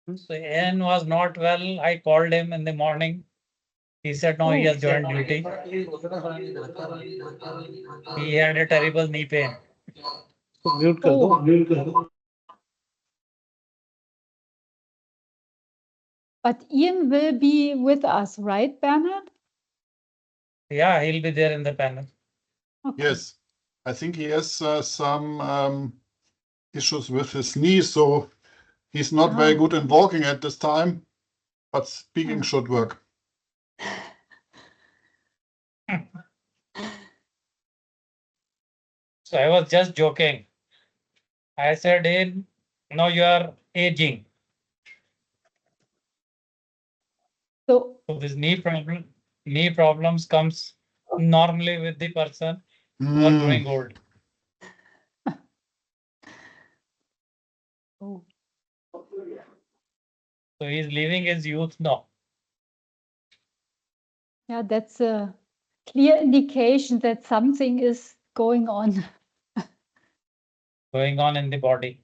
So N was not well. I called him in the morning. He said no, he has joined duty. He had a terrible knee pain. Mute कर दो mute कर दो But Ian will be with us, right, Bernhard? Yeah, he'll be there in the panel. Okay. Yes, I think he has some issues with his knee, so he's not very good in walking at this time, but speaking should work. So I was just joking. I said, hey, now you are aging. So So this knee problems comes normally with the person who are growing old. oh, So he's leaving his youth now. yeah, that's a clear indication that something is going on. Going on in the body.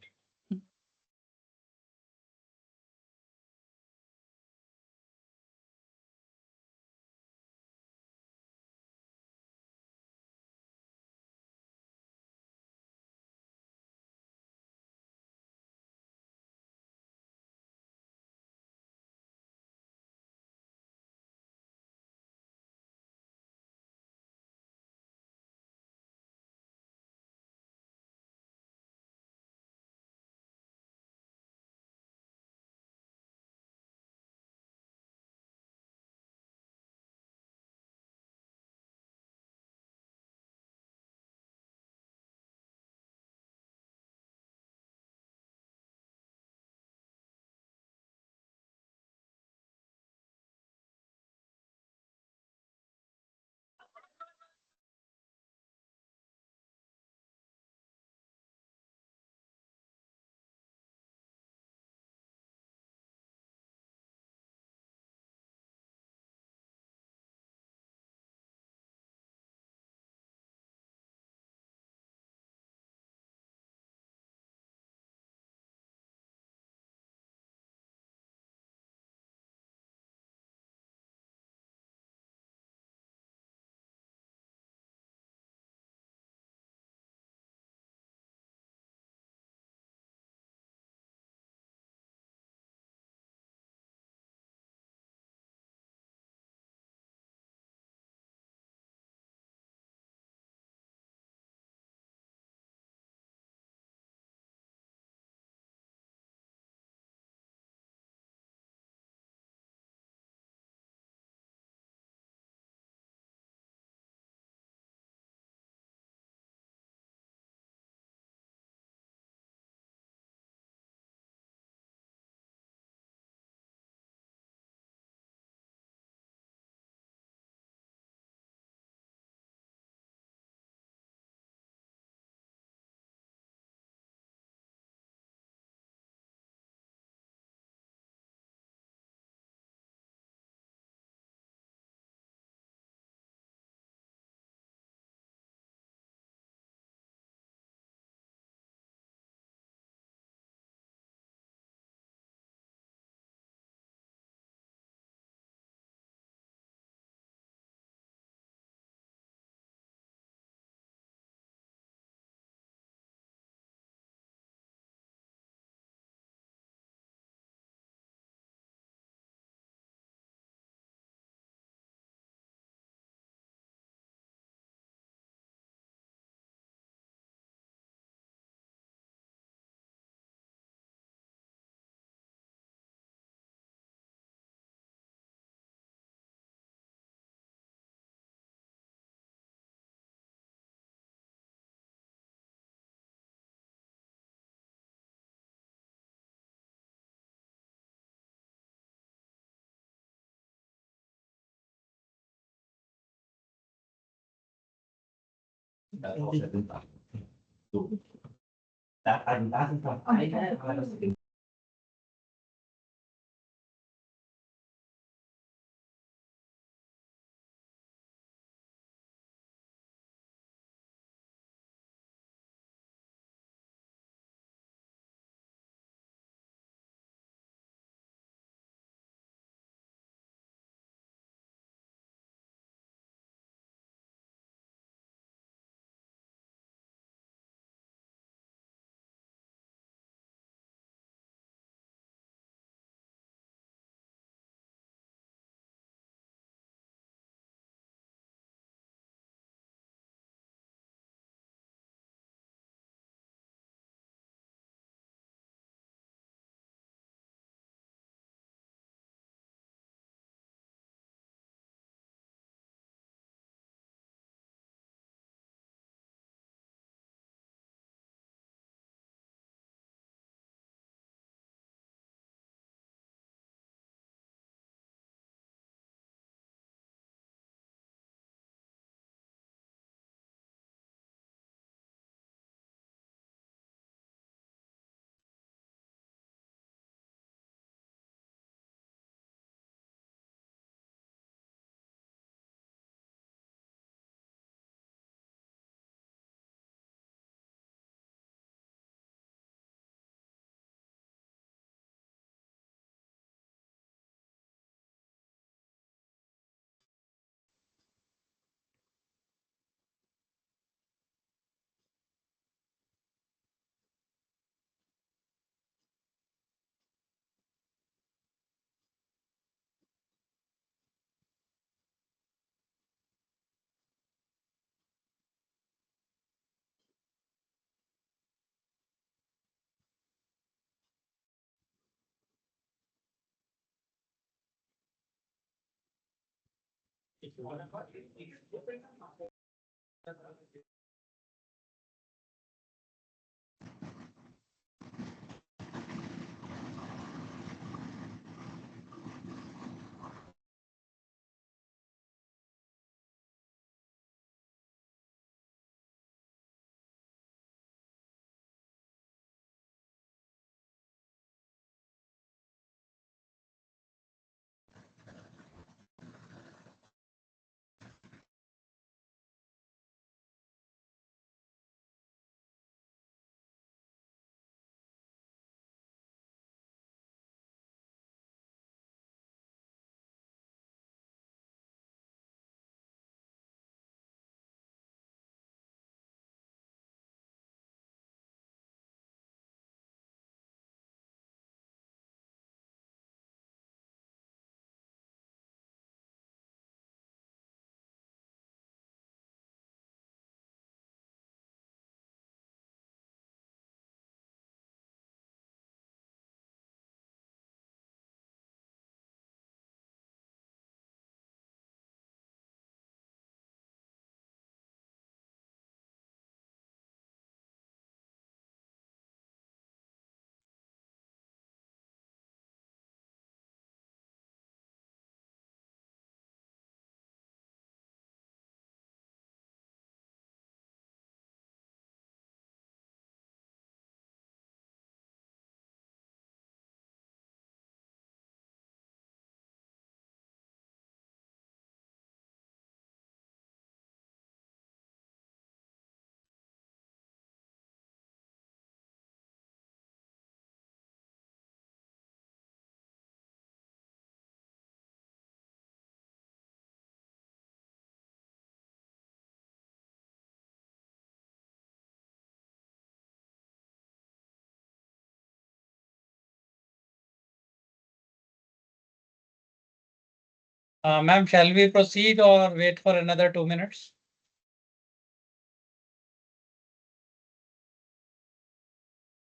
Ma'am, shall we proceed or wait for another 2 minutes?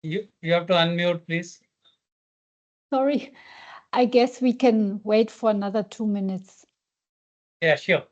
You have to unmute, please. Sorry, I guess we can wait for another 2 minutes. Yeah, sure.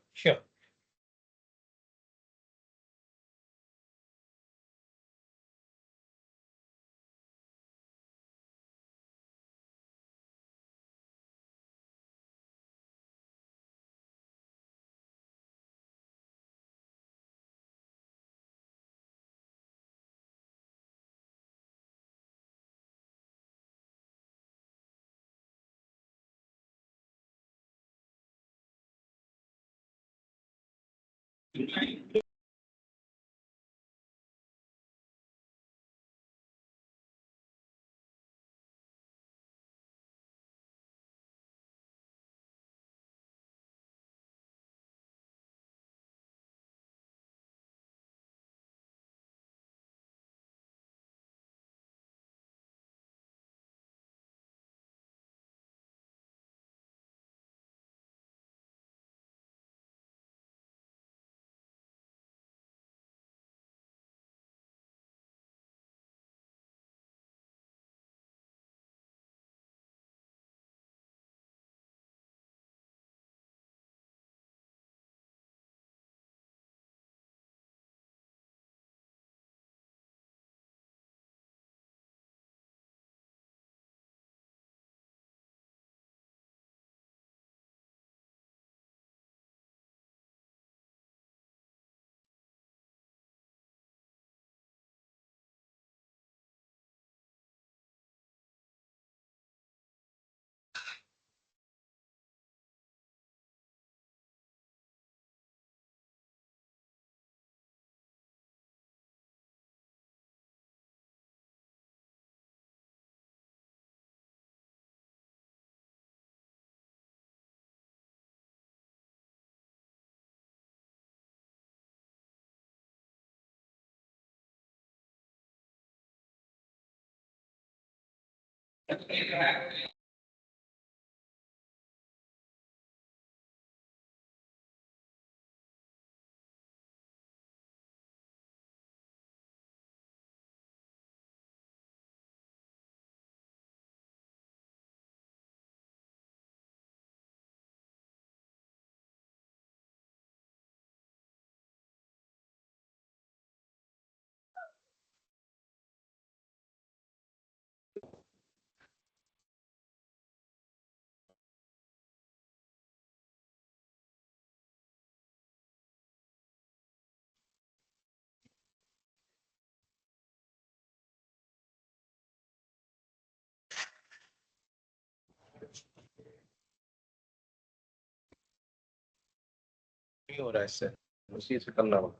नहीं हो रहा है इससे, उसी से करना होगा।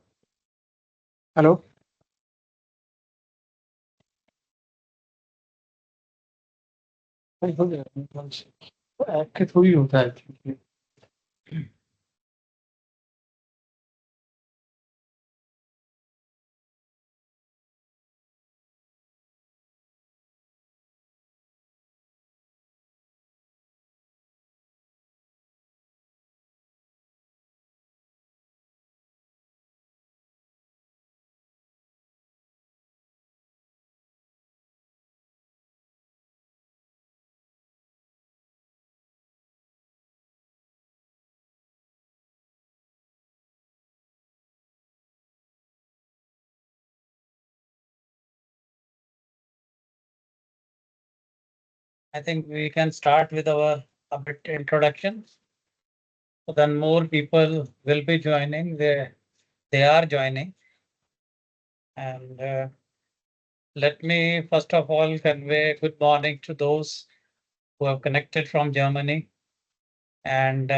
Hello, हो गया, ऐप के थ्रू ही होता है। I think we can start with our a bit introduction. So then more people will be joining. They are joining. And let me first of all convey good morning to those who have connected from Germany, and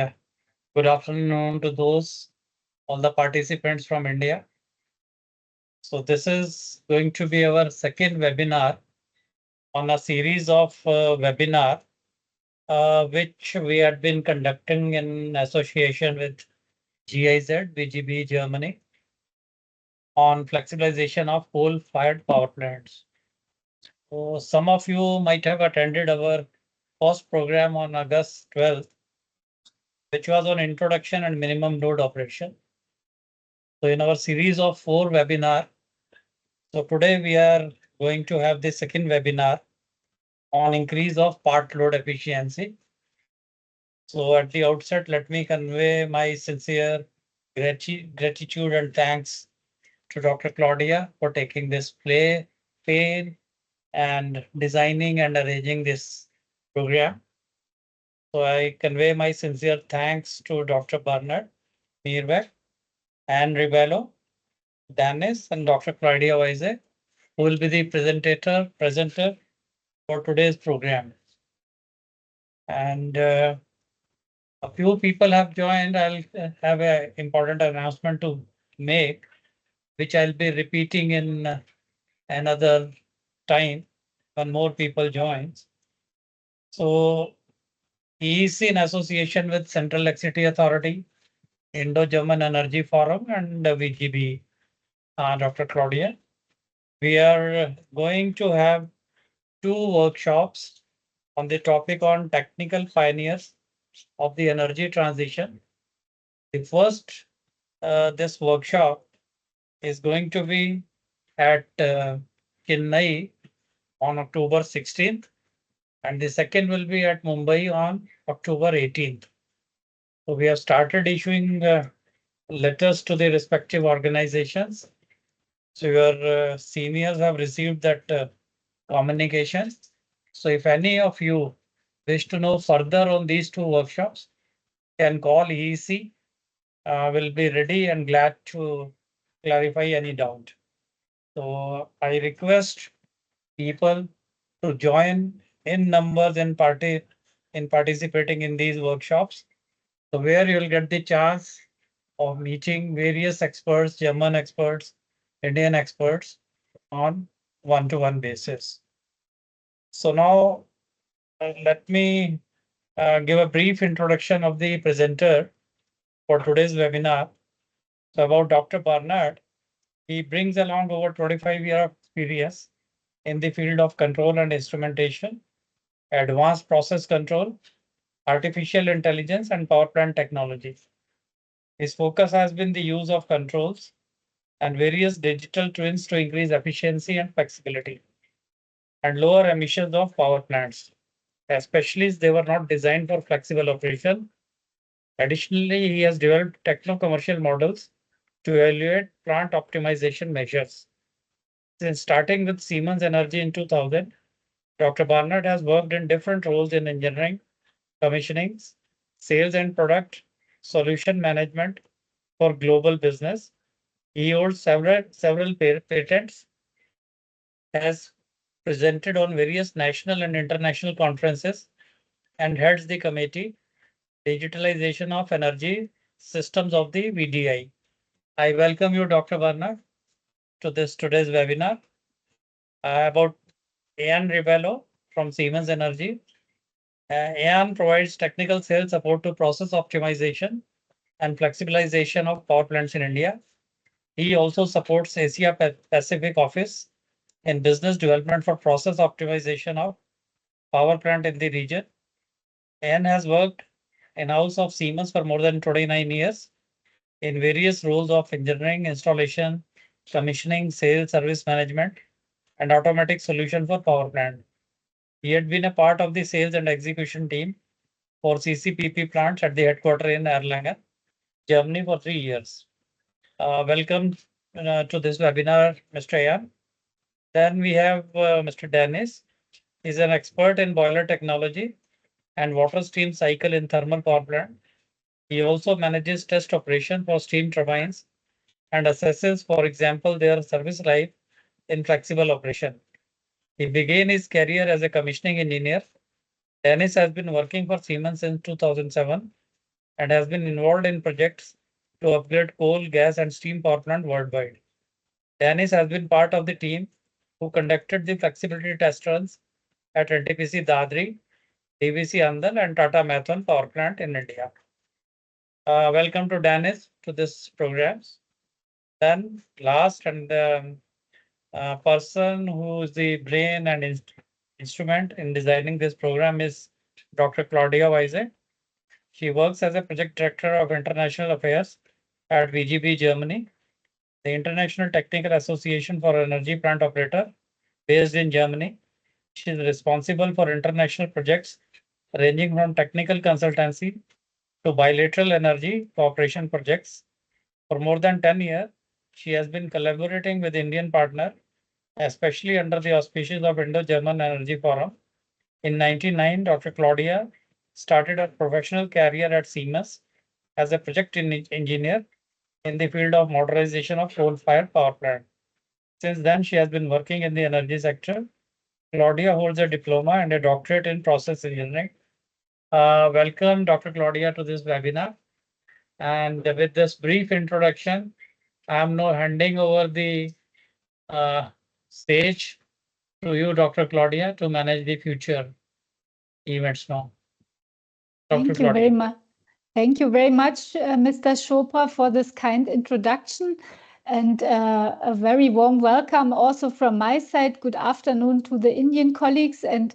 good afternoon to those all the participants from India. So this is going to be our second webinar on a series of webinar which we had been conducting in association with GIZ, Vgbe Germany, on flexibilization of coal-fired power plants. So some of you might have attended our first program on August 12th, which was on introduction and minimum load operation. So in our series of 4 webinar, so today we are going to have the second webinar on increase of part load efficiency. So at the outset, let me convey my sincere gratitude and thanks to Dr. Claudia for taking this pain and designing and arranging this program. So I convey my sincere thanks to Dr. Bernard Meerbeck and Ribello, Dennis, and Dr. Claudia Weise, who will be the presenter for today's program. And a few people have joined. I'll have an important announcement to make, which I'll be repeating in another time when more people join. So he is in association with Central Electricity Authority, Indo-German Energy Forum, and Vgbe, Dr. Claudia. We are going to have 2 workshops on the topic on technical pioneers of the energy transition. The first, this workshop is going to be at Chennai on October 16th, and the second will be at Mumbai on October 18th. So we have started issuing letters to the respective organizations. So your seniors have received that communication. So if any of you wish to know further on these 2 workshops, can call EEC. Will be ready and glad to clarify any doubt. So I request people to join in numbers and participating in these workshops. So where you will get the chance of meeting various experts, German experts, Indian experts on one-to-one basis. So now let me give a brief introduction of the presenter for today's webinar. So about Dr. Barnard, he brings along over 25 years of experience in the field of control and instrumentation, advanced process control, artificial intelligence, and power plant technology. His focus has been the use of controls and various digital twins to increase efficiency and flexibility and lower emissions of power plants, especially as they were not designed for flexible operation. Additionally, he has developed techno-commercial models to evaluate plant optimization measures. Since starting with Siemens Energy in 2000, Dr. Barnard has worked in different roles in engineering, commissioning, sales and product solution management for global business. He holds several patents, has presented on various national and international conferences, and heads the committee digitalization of energy systems of the VDI. I welcome you, Dr. Bernard, to today's webinar about Ian Ribello from Siemens Energy. Ian provides technical sales support to process optimization and flexibilization of power plants in India. He also supports Asia Pacific office in business development for process optimization of power plant in the region. Ian has worked in-house of Siemens for more than 29 years in various roles of engineering, installation, commissioning, sales, service management, and automatic solution for power plant. He had been a part of the sales and execution team for CCPP plants at the headquarters in Erlangen, Germany for 3 years. Welcome to this webinar, Mr. Ian. Then we have Mr. Dennis. He's an expert in boiler technology and water stream cycle in thermal power plant. He also manages test operation for steam turbines and assesses, for example, their service life in flexible operation. He began his career as a commissioning engineer. Dennis has been working for Siemens since 2007 and has been involved in projects to upgrade coal, gas, and steam power plant worldwide. Dennis has been part of the team who conducted the flexibility test runs at NTPC Dadri, DVC Andal, and Tata Maithon power plant in India. Welcome to Dennis to this program. Then last and person who is the brain and instrument in designing this program is Dr. Claudia Weise. She works as a project director of international affairs at Vgbe, Germany, the International Technical Association for Energy Plant Operator based in Germany. She is responsible for international projects ranging from technical consultancy to bilateral energy cooperation projects. For more than 10 years, she has been collaborating with Indian partners, especially under the auspices of Indo-German Energy Forum. In 1999, Dr. Claudia started her professional career at Siemens as a project engineer in the field of modernization of coal-fired power plant. Since then, she has been working in the energy sector. Claudia holds a diploma and a doctorate in process engineering. Welcome, Dr. Claudia, to this webinar. And with this brief introduction, I'm now handing over the stage to you, Dr. Claudia, to manage the future events now. Thank you very much. Thank you very much, Mr. Chopra, for this kind introduction, and a very warm welcome also from my side. Good afternoon to the Indian colleagues and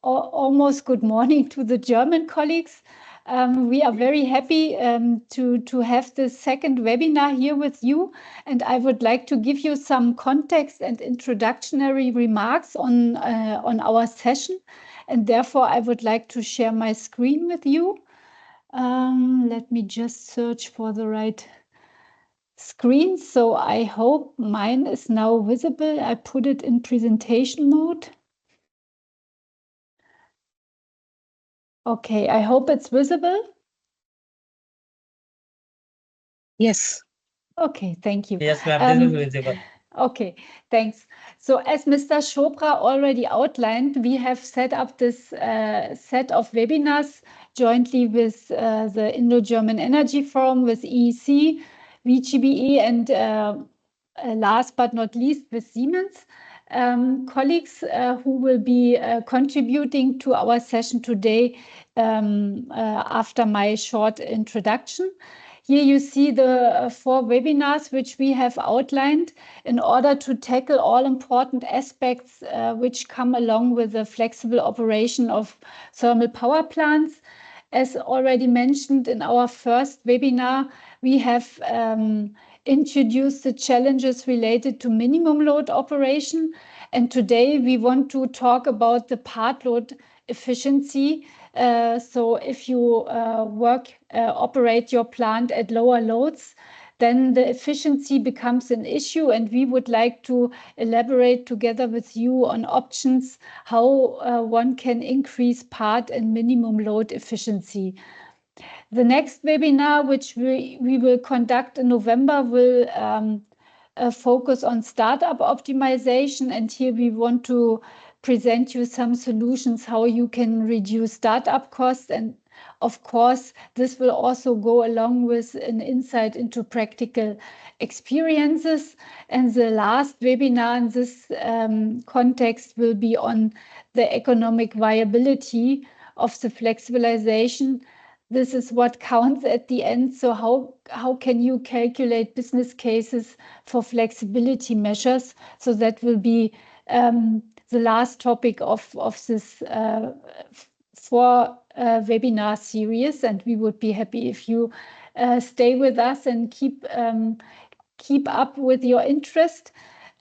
almost good morning to the German colleagues. We are very happy to have this second webinar here with you, and I would like to give you some context and introductory remarks on our session, and therefore I would like to share my screen with you. Let me just search for the right screen. So I hope mine is now visible. I put it in presentation mode. Okay, I hope it's visible. Yes. Okay, thank you. Yes, ma'am, this is visible. Okay, thanks. So as Mr. Chopra already outlined, we have set up this set of webinars jointly with the Indo-German Energy Forum, with EEC, Vgbe, and last but not least with Siemens. Colleagues who will be contributing to our session today after my short introduction. Here you see the 4 webinars which we have outlined in order to tackle all important aspects which come along with the flexible operation of thermal power plants. As already mentioned in our first webinar, we have introduced the challenges related to minimum load operation. And today we want to talk about the part load efficiency. So if you operate your plant at lower loads, then the efficiency becomes an issue, and we would like to elaborate together with you on options how one can increase part and minimum load efficiency. The next webinar, which we will conduct in November, will focus on startup optimization, and here we want to present you some solutions how you can reduce startup costs and of course, this will also go along with an insight into practical experiences. And the last webinar in this context will be on the economic viability of the flexibilization. This is what counts at the end. So how can you calculate business cases for flexibility measures? So that will be the last topic of this 4 webinar series, and we would be happy if you stay with us and keep up with your interest.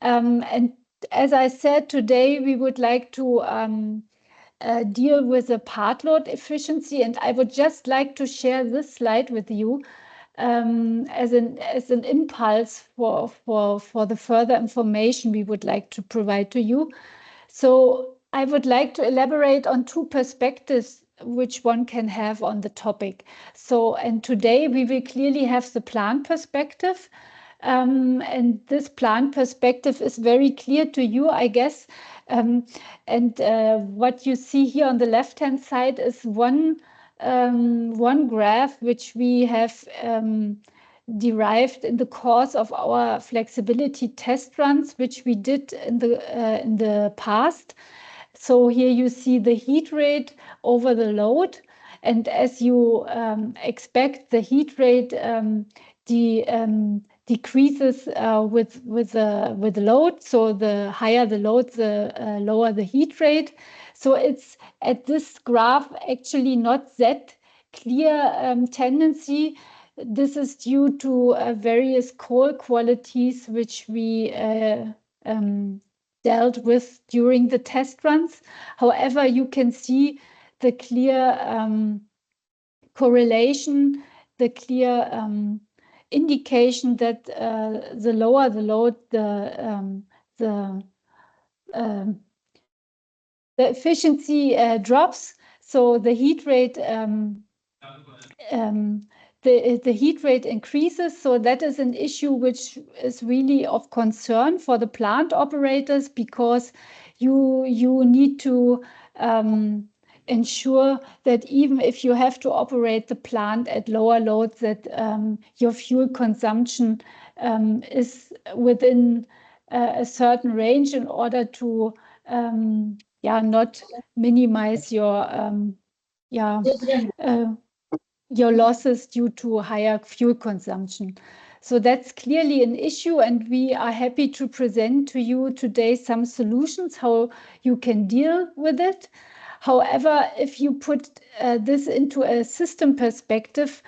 And as I said, today we would like to deal with the part load efficiency, and I would just like to share this slide with you as an impulse for the further information we would like to provide to you. So I would like to elaborate on 2 perspectives which one can have on the topic. So, and today we will clearly have the plant perspective. And this plant perspective is very clear to you, I guess. What you see here on the left-hand side is one graph which we have derived in the course of our flexibility test runs, which we did in the past. So here you see the heat rate over the load, and as you expect, the heat rate decreases with the load. So the higher the load, the lower the heat rate. So it's at this graph actually not that clear tendency. This is due to various coal qualities which we dealt with during the test runs. However, you can see the clear correlation, the clear indication that the lower the load, the efficiency drops. So the heat rate the heat rate increases. So that is an issue which is really of concern for the plant operators, because you need to ensure that even if you have to operate the plant at lower loads, that your fuel consumption is within a certain range in order to not minimize your losses due to higher fuel consumption. So that's clearly an issue, and we are happy to present to you today some solutions how you can deal with it. However, if you put this into a system perspective,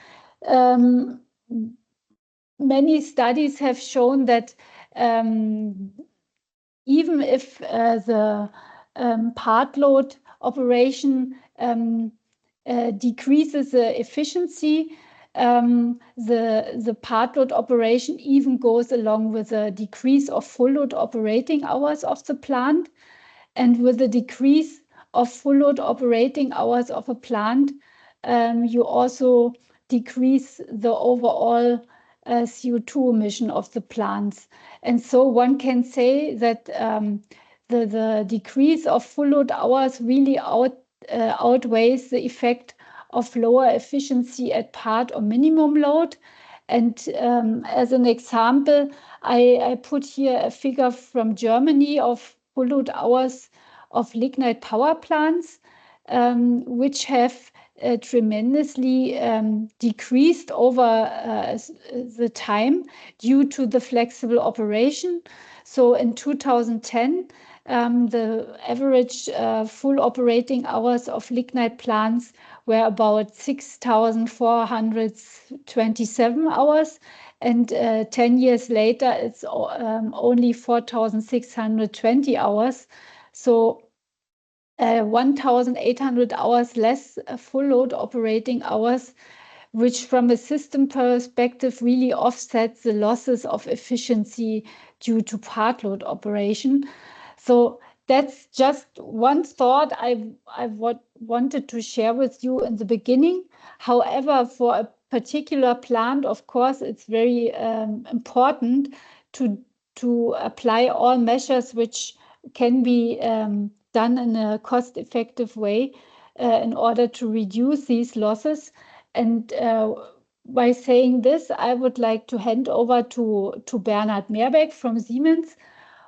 many studies have shown that even if the part load operation decreases the efficiency, the part load operation even goes along with a decrease of full load operating hours of the plant. And with the decrease of full load operating hours of a plant, you also decrease the overall CO2 emission of the plants. And so one can say that the decrease of full load hours really outweighs the effect of lower efficiency at part or minimum load. And as an example, I put here a figure from Germany of full load hours of lignite power plants, which have tremendously decreased over the time due to the flexible operation. So in 2010, the average full operating hours of lignite plants were about 6,427 hours. And 10 years later, it's only 4,620 hours. So 1,800 hours less full load operating hours, which from a system perspective really offsets the losses of efficiency due to part load operation. So that's just one thought I wanted to share with you in the beginning. However, for a particular plant, of course, it's very important to apply all measures which can be done in a cost-effective way in order to reduce these losses. And by saying this, I would like to hand over to Bernhard Meerbeck from Siemens,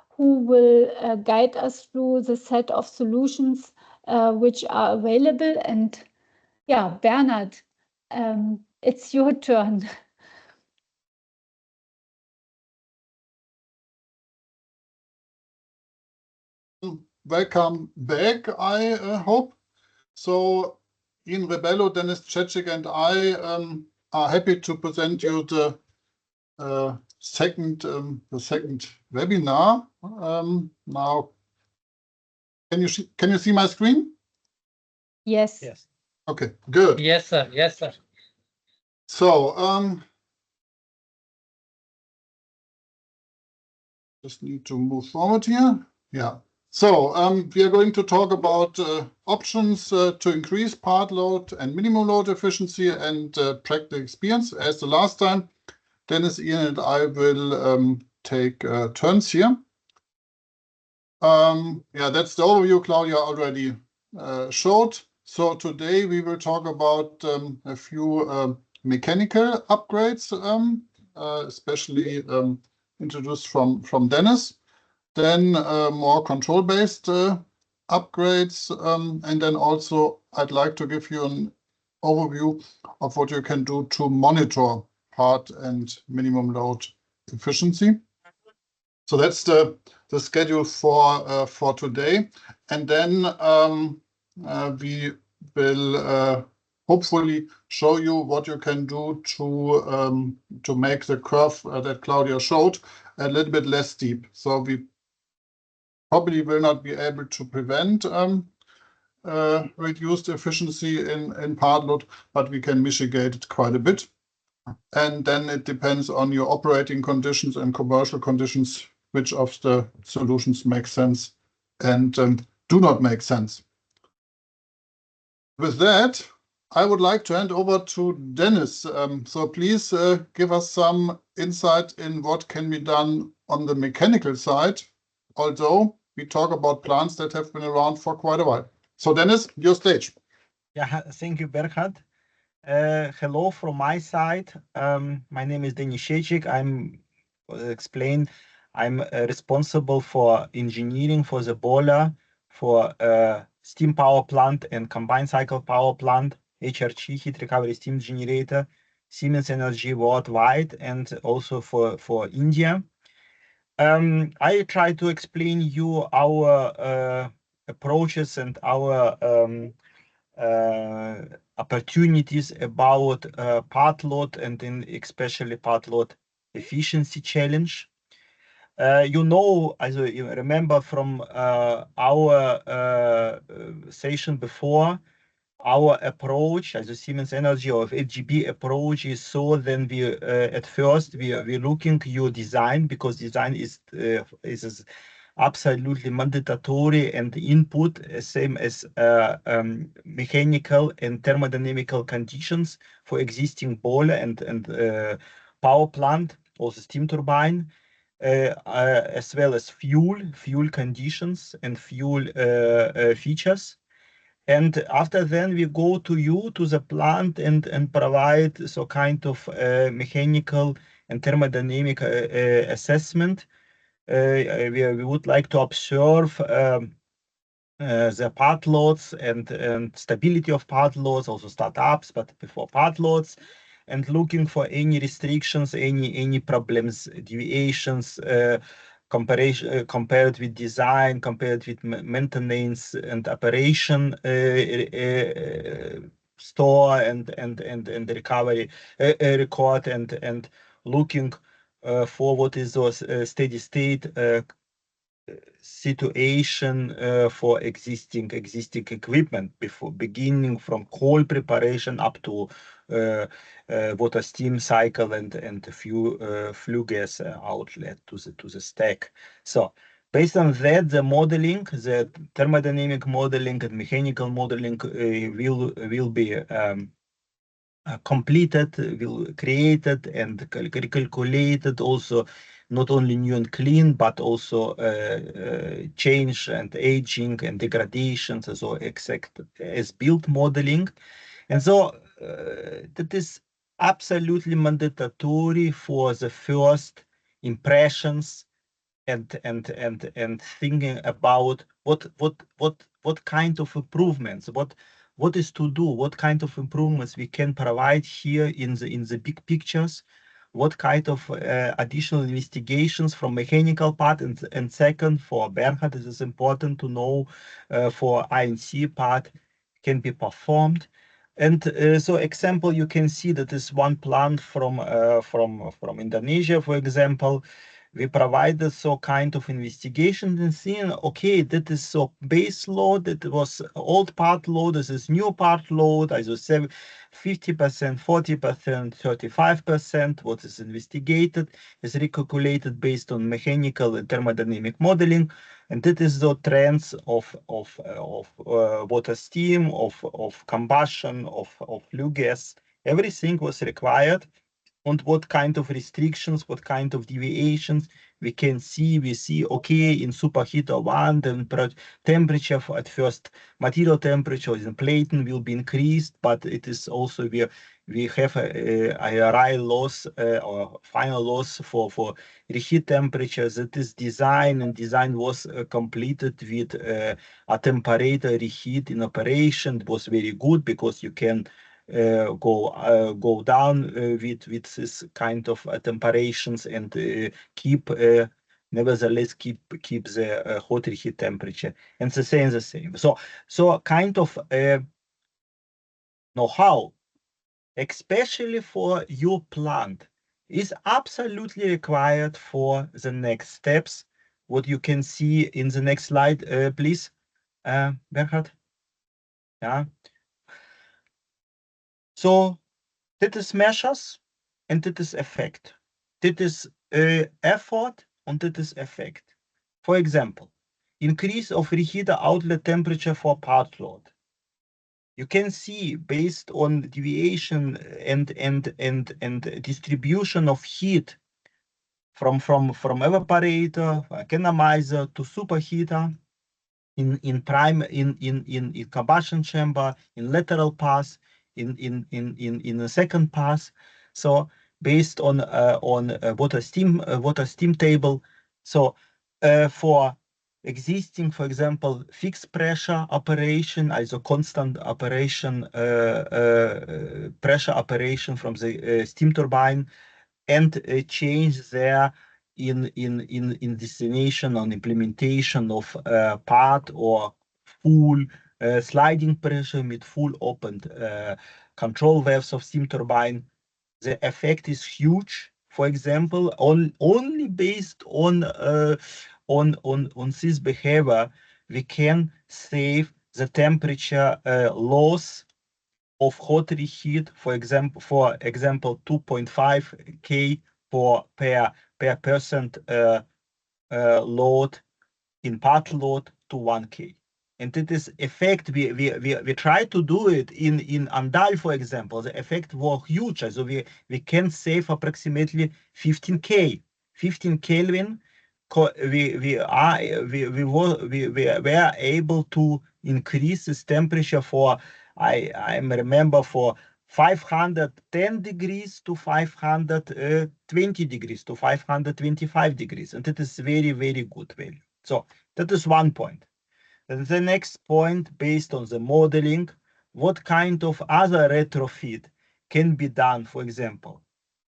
who will guide us through the set of solutions which are available. And yeah, Bernhard, it's your turn. Welcome back, I hope. So Ian Rebello, Dennis Cecic, and I are happy to present you the second webinar. Now, can you see my screen? Yes. Yes. Okay, good. Yes, sir. Yes, sir. So just need to move forward here. Yeah. So we are going to talk about options to increase part load and minimum load efficiency and practical experience. As the last time, Dennis, Ian, and I will take turns here. Yeah, that's the overview Claudia already showed. So today we will talk about a few mechanical upgrades, especially introduced from Dennis. Then more control-based upgrades, and then also I'd like to give you an overview of what you can do to monitor part and minimum load efficiency. So that's the schedule for today, and then we will hopefully show you what you can do to make the curve that Claudia showed a little bit less steep. So we probably will not be able to prevent reduced efficiency in part load, but we can mitigate it quite a bit. And then it depends on your operating conditions and commercial conditions, which of the solutions make sense and do not make sense. With that, I would like to hand over to Dennis. So please give us some insight in what can be done on the mechanical side, although we talk about plants that have been around for quite a while. So Dennis, your stage. Yeah, thank you, Bernhard. Hello from my side. My name is Denis Cecic. I'm responsible for engineering for the boiler for steam power plant and combined cycle power plant, HRG, heat recovery steam generator, Siemens Energy worldwide, and also for India. I try to explain you our approaches and our opportunities about part load and in especially part load efficiency challenge. As you remember from our session before, our approach as a Siemens Energy or Vgbe approach is so then we at first we're looking your design, because design is absolutely mandatory and input same as mechanical and thermodynamical conditions for existing boiler and power plant, also steam turbine, as well as fuel conditions and fuel features. And after then we go to the plant and provide so kind of mechanical and thermodynamic assessment. We would like to observe the part loads and stability of part loads, also startups, but before part loads, and looking for any restrictions, any problems, deviations, compared with design, compared with maintenance and operation, store and recovery record, and looking for what is those steady state situation for existing equipment, before beginning from coal preparation up to water steam cycle and flue gas outlet to the stack. So based on that, the modeling, the thermodynamic modeling and mechanical modeling will be completed, will created and calculated, also not only new and clean, but also change and aging and degradations, so exact as built modeling. And so that is absolutely mandatory for the first impressions and thinking about what kind of improvements, what is to do, what kind of improvements we can provide here in the big pictures, what kind of additional investigations from mechanical part, and second, for Bernhard, it is important to know for INC part can be performed. And so example, you can see that this one plant from Indonesia, for example, we provided so kind of investigation and seeing, okay, that is so base load, that was old part load, this is new part load, ISO 50%, 40%, 35%, what is investigated is recalculated based on mechanical and thermodynamic modeling, and that is the trends of water steam, of combustion, of flue gas, everything was required. And what kind of restrictions, what kind of deviations we can see. We see, okay, in superheater 1, the temperature at first, material temperature in Platen will be increased, but it is also we have a real loss or final loss for reheat temperatures. That is design, and design was completed with a temperature reheat in operation. It was very good because you can go down with this kind of temperatures and keep nevertheless keep the hot reheat temperature, and the same. So kind of know-how, especially for your plant, is absolutely required for the next steps. What you can see in the next slide, please, Bernhard. Yeah. So that is measures and that is effect. That is effort and that is effect. For example, increase of reheater outlet temperature for part load. You can see based on deviation and distribution of heat from evaporator, economizer to superheater, in combustion chamber, in lateral pass, in the second pass. So based on water steam table. So for existing, for example, fixed pressure operation, also constant operation, pressure operation from the steam turbine, and change there in destination on implementation of part or full sliding pressure with full opened control valves of steam turbine. The effect is huge. For example, only based on this behavior, we can save the temperature loss of hot reheat, for example 2.5 K per percent load in part load to 1 K. And it is effect, we try to do it in Andal, for example. The effect was huge. So we can save approximately 15 Kelvin. We were able to increase this temperature for, I remember, for 510 degrees to 520 degrees to 525 degrees. And that is very, very good value. So that is one point. And the next point, based on the modeling, what kind of other retrofit can be done? For example,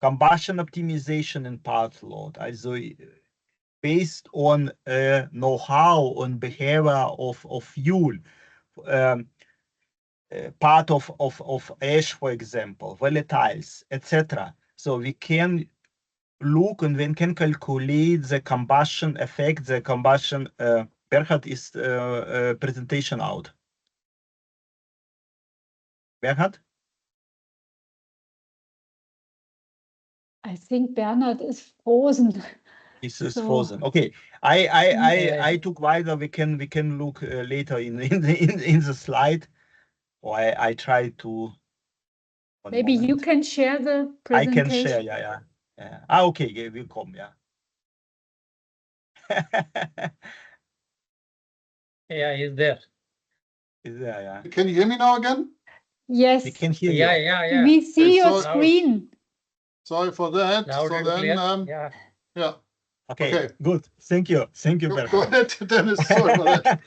combustion optimization and part load. Also, based on know-how on behavior of fuel, part of ash, for example, volatiles, etc. So we can look and then can calculate the combustion effect, the combustion. Bernhard, is presentation out? Bernhard? I think Bernhard is frozen. This is So- frozen. Okay, I took wider. We can look later in the slide, or I try to. Maybe you can share the I presentation. can share. Yeah. Okay, we come. Yeah. Yeah, he's there. Is there, yeah. Can you hear me now again? Yes, We can hear Yeah, you. yeah. we see your so- screen. Sorry for that. Loud So and then, clear. Yeah. yeah, Okay, Okay. good. Thank you. Thank you, go Bertrand. ahead, Dennis. Sorry for that.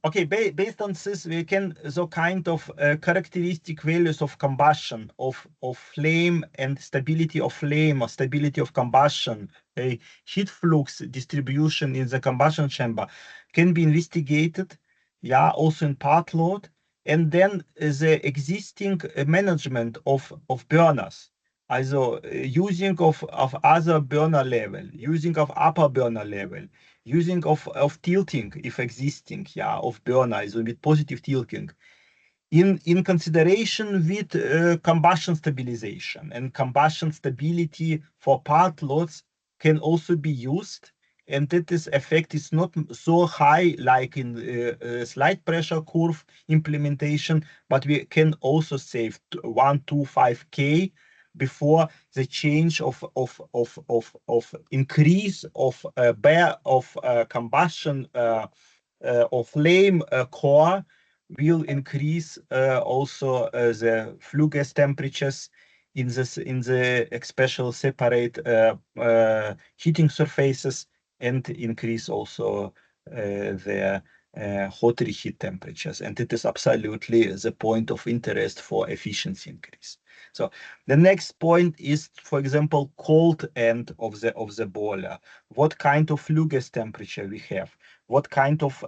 Okay, based on this, we can so kind of characteristic values of combustion of flame and stability of flame or stability of combustion, heat flux distribution in the combustion chamber can be investigated. Yeah, also in part load, and then the existing management of burners. Also using of other burner level, using of upper burner level, using of tilting if existing, yeah, of burner, so with positive tilting, in consideration with combustion stabilization, and combustion stability for part loads can also be used, and that this effect is not so high like in slide pressure curve implementation, but we can also save 125K before the change of increase of combustion of flame core will increase also the flue gas temperatures in the special separate heating surfaces, and increase also the hot reheat temperatures, and it is absolutely the point of interest for efficiency increase. So the next point is, for example, cold end of the boiler. What kind of flue gas temperature we have? What kind of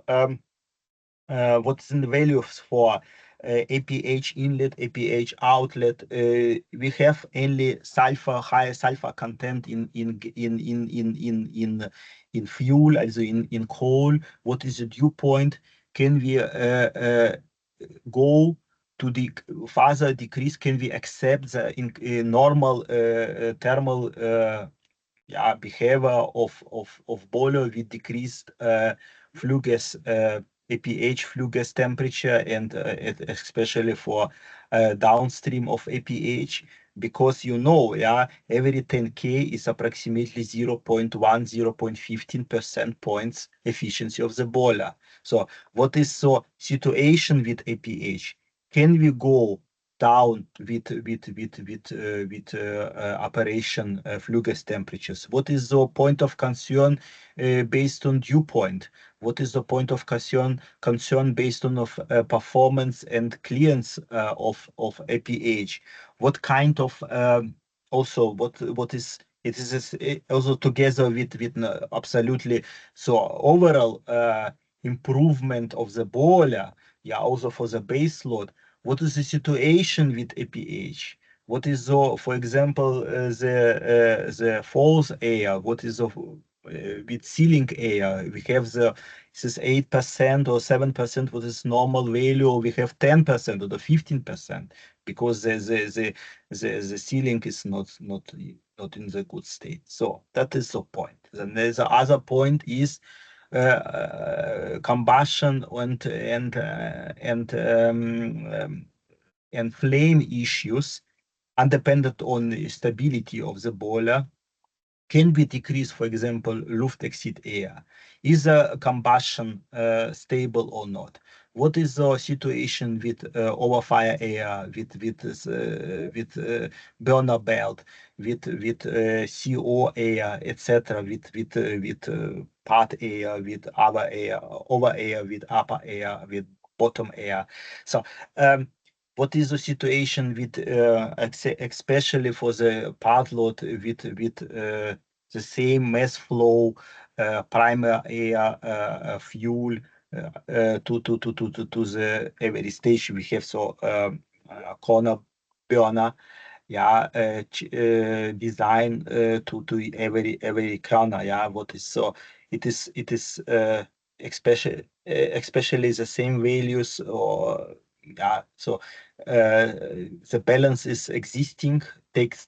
what's the values for APH inlet, APH outlet? We have only high sulfur content in fuel, also in coal. What is the dew point? Can we go to the further decrease? Can we accept the normal thermal behavior of boiler with decreased flue gas APH flue gas temperature, and especially for downstream of APH, because every 10K is approximately 0.1, 0.15 percent points efficiency of the boiler. So what is the situation with APH? Can we go down with operation flue gas temperatures? What is the point of concern based on dew point? What is the point of concern based on performance and clearance of APH? What kind of also what is it is also together with absolutely so overall improvement of the boiler, also for the base load. What is the situation with APH? What is for example, the false air? What is with ceiling air? We have this is 8% or 7%. What is normal value? We have 10% or the 15%, because the ceiling is not in the good state. So that is the point. Then there's the other point is combustion and flame issues, independent on the stability of the boiler. Can be decreased, for example, luft exit air. Is a combustion stable or not? What is the situation with overfire air, with burner belt, with CO air, etc., with part air, with other air, over air, with upper air, with bottom air? So what is the situation with especially for the part load with the same mass flow primary air fuel to the every station we have, so corner burner design to every corner. What is so it is especially the same values, or so the balance is existing, takes